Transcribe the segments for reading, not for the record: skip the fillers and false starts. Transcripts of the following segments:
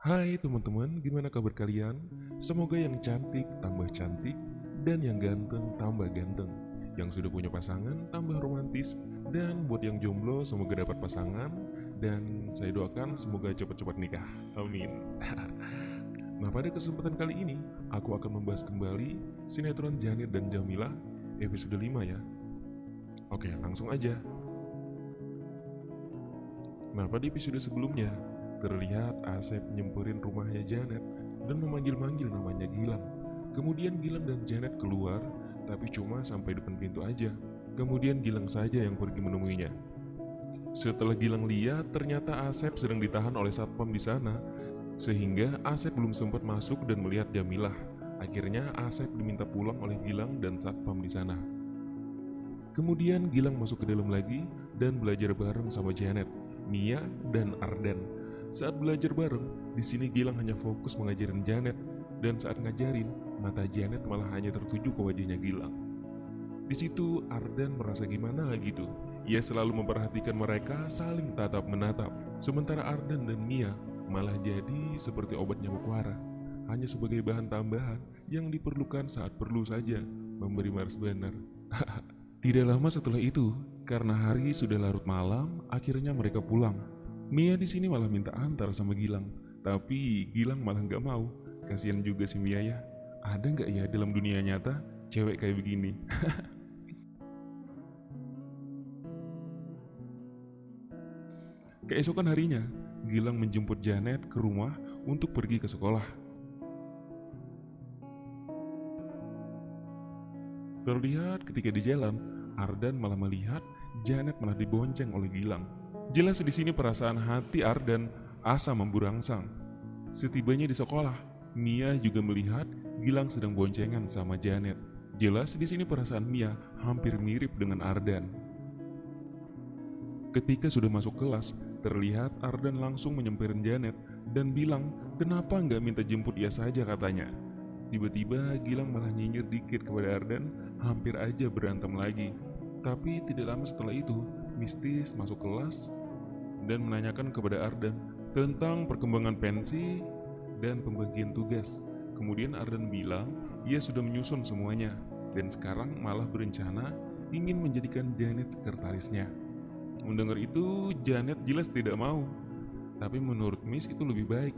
Hai teman-teman, gimana kabar kalian? Semoga yang cantik tambah cantik dan yang ganteng tambah ganteng. Yang sudah punya pasangan tambah romantis, dan buat yang jomblo semoga dapat pasangan, dan saya doakan semoga cepat-cepat nikah. Amin. Nah, pada kesempatan kali ini aku akan membahas kembali sinetron Janir dan Jamila episode 5 ya. Oke, langsung aja. Nah, pada episode sebelumnya, terlihat Asep nyemperin rumahnya Janet dan memanggil-manggil namanya Gilang. Kemudian Gilang dan Janet keluar, tapi cuma sampai depan pintu aja. Kemudian Gilang saja yang pergi menemuinya. Setelah Gilang lihat, ternyata Asep sedang ditahan oleh satpam di sana, sehingga Asep belum sempat masuk dan melihat Jamilah. Akhirnya Asep diminta pulang oleh Gilang dan satpam di sana. Kemudian Gilang masuk ke dalam lagi dan belajar bareng sama Janet, Mia, dan Arden. Saat belajar bareng, di sini Gilang hanya fokus mengajarin Janet, dan saat ngajarin, mata Janet malah hanya tertuju ke wajahnya Gilang. Di situ Arden merasa gimana gitu. Ia selalu memperhatikan mereka saling tatap menatap, sementara Arden dan Mia malah jadi seperti obat nyamuk wara, hanya sebagai bahan tambahan yang diperlukan saat perlu saja memberi Mars benar. Tidak lama setelah itu, karena hari sudah larut malam, akhirnya mereka pulang. Mia di sini malah minta antar sama Gilang, tapi Gilang malah nggak mau. Kasihan juga si Mia ya. Ada nggak ya dalam dunia nyata cewek kayak begini? Keesokan harinya, Gilang menjemput Janet ke rumah untuk pergi ke sekolah. Terlihat ketika di jalan, Ardan malah melihat Janet malah dibonceng oleh Gilang. Jelas di sini perasaan hati Ardan asa memburangsang. Setibanya di sekolah, Mia juga melihat Gilang sedang boncengan sama Janet. Jelas di sini perasaan Mia hampir mirip dengan Ardan. Ketika sudah masuk kelas, terlihat Ardan langsung menyemperin Janet dan bilang kenapa nggak minta jemput ia saja katanya. Tiba-tiba Gilang malah nyinyir dikit kepada Ardan, hampir aja berantem lagi. Tapi tidak lama setelah itu, Mistis masuk kelas dan menanyakan kepada Ardan tentang perkembangan pensi dan pembagian tugas. Kemudian Ardan bilang ia sudah menyusun semuanya dan sekarang malah berencana ingin menjadikan Janet sekretarisnya. Mendengar itu, Janet jelas tidak mau. Tapi menurut Miss itu lebih baik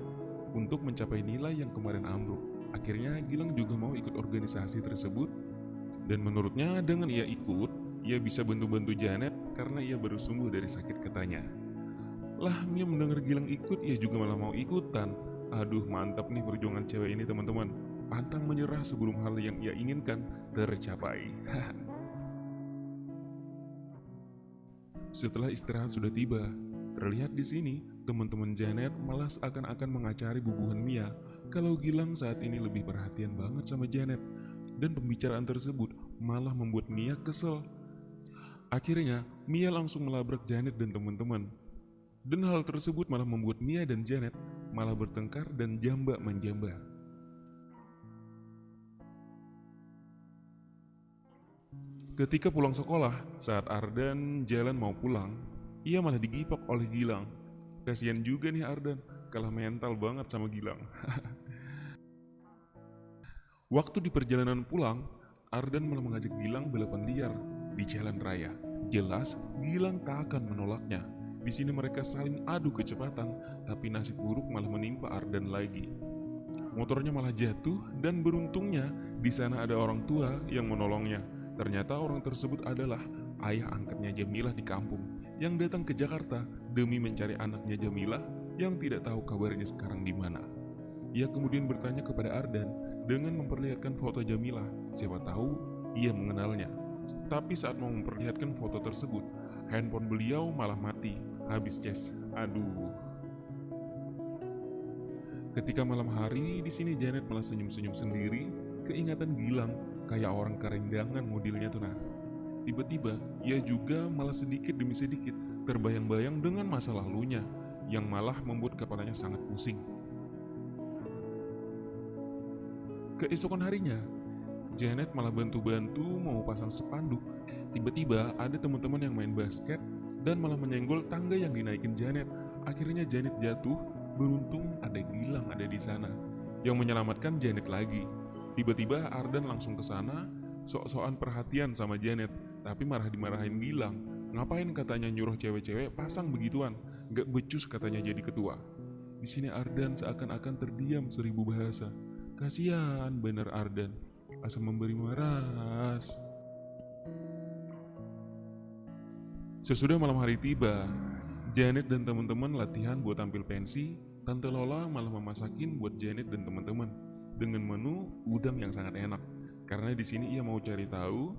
untuk mencapai nilai yang kemarin ambruk. Akhirnya Gilang juga mau ikut organisasi tersebut. Dan menurutnya dengan ia ikut, ia bisa bantu-bantu Janet karena ia baru sembuh dari sakit katanya. Lah, Mia mendengar Gilang ikut, ia juga malah mau ikutan. Aduh, mantap nih perjuangan cewek ini teman-teman. Pantang menyerah sebelum hal yang ia inginkan tercapai. Setelah istirahat sudah tiba, terlihat di sini teman-teman Janet malah seakan-akan mengacari bubuhan Mia kalau Gilang saat ini lebih perhatian banget sama Janet, dan pembicaraan tersebut malah membuat Mia kesel. Akhirnya Mia langsung melabrak Janet dan teman-teman, dan hal tersebut malah membuat Mia dan Janet malah bertengkar dan jambak menjambak. Ketika pulang sekolah, saat Ardan jalan mau pulang, ia malah digipak oleh Gilang. Kasian juga nih Ardan, kalah mental banget sama Gilang. Waktu di perjalanan pulang, Ardan malah mengajak Gilang balapan liar di jalan raya. Jelas, Gilang tak akan menolaknya. Di sini mereka saling adu kecepatan, tapi nasib buruk malah menimpa Ardan lagi. Motornya malah jatuh dan beruntungnya di sana ada orang tua yang menolongnya. Ternyata orang tersebut adalah ayah angkatnya Jamilah di kampung yang datang ke Jakarta demi mencari anaknya Jamilah yang tidak tahu kabarnya sekarang di mana. Ia kemudian bertanya kepada Ardan dengan memperlihatkan foto Jamilah. Siapa tahu ia mengenalnya. Tapi saat mau memperlihatkan foto tersebut, handphone beliau malah mati, habis cas. Aduh. Ketika malam hari, di sini Janet malah senyum-senyum sendiri, keingatan Gilang kayak orang kerendangan modelnya tuh nah. Tiba-tiba, ia juga malah sedikit demi sedikit terbayang-bayang dengan masa lalunya, yang malah membuat kepalanya sangat pusing. Keesokan harinya, Janet malah bantu-bantu mau pasang spanduk. Tiba-tiba ada teman-teman yang main basket dan malah menyenggol tangga yang dinaikin Janet. Akhirnya Janet jatuh Beruntung ada Gilang ada di sana yang menyelamatkan Janet lagi. Tiba-tiba Ardan langsung ke sana, sok-sokan perhatian sama Janet, tapi marah dimarahin Gilang. Ngapain katanya nyuruh cewek-cewek pasang begituan? Gak becus katanya jadi ketua. Di sini Ardan seakan-akan terdiam 1000 bahasa. Kasihan bener Ardan, asal memberi waras. Sesudah malam hari tiba, Janet dan teman-teman latihan buat tampil pensi. Tante Lola malah memasakin buat Janet dan teman-teman dengan menu udang yang sangat enak. Karena di sini ia mau cari tahu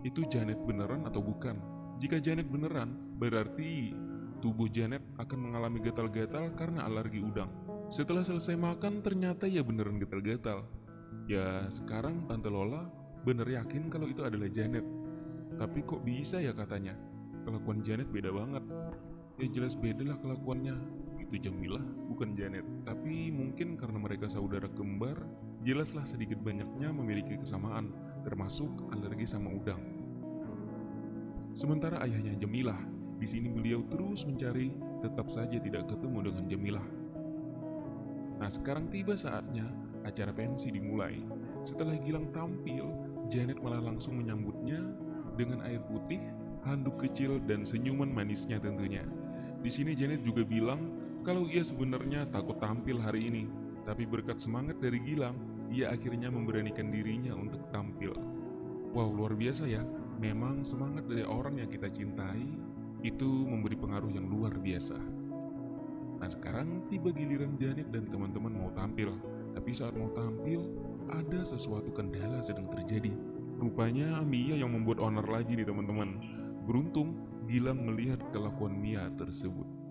itu Janet beneran atau bukan. Jika Janet beneran, berarti tubuh Janet akan mengalami gatal-gatal karena alergi udang. Setelah selesai makan, ternyata ia beneran gatal-gatal. Ya sekarang Tante Lola bener yakin kalau itu adalah Janet. Tapi kok bisa ya katanya? Kelakuan Janet beda banget. Ya jelas beda lah kelakuannya. Itu Jamilah, bukan Janet. Tapi mungkin karena mereka saudara kembar, jelaslah sedikit banyaknya memiliki kesamaan, termasuk alergi sama udang. Sementara ayahnya Jamilah, di sini beliau terus mencari, tetap saja tidak ketemu dengan Jamilah. Nah sekarang tiba saatnya acara pensi dimulai. Setelah Gilang tampil, Janet malah langsung menyambutnya dengan air putih, handuk kecil, dan senyuman manisnya tentunya. Di sini Janet juga bilang kalau ia sebenarnya takut tampil hari ini, tapi berkat semangat dari Gilang, ia akhirnya memberanikan dirinya untuk tampil. Wow, luar biasa ya. Memang semangat dari orang yang kita cintai itu memberi pengaruh yang luar biasa. Nah sekarang tiba giliran Janet dan teman-teman mau tampil. Tapi saat mau tampil, ada sesuatu kendala sedang terjadi. Rupanya Mia yang membuat onar lagi nih teman-teman. Beruntung Gilang melihat kelakuan Mia tersebut.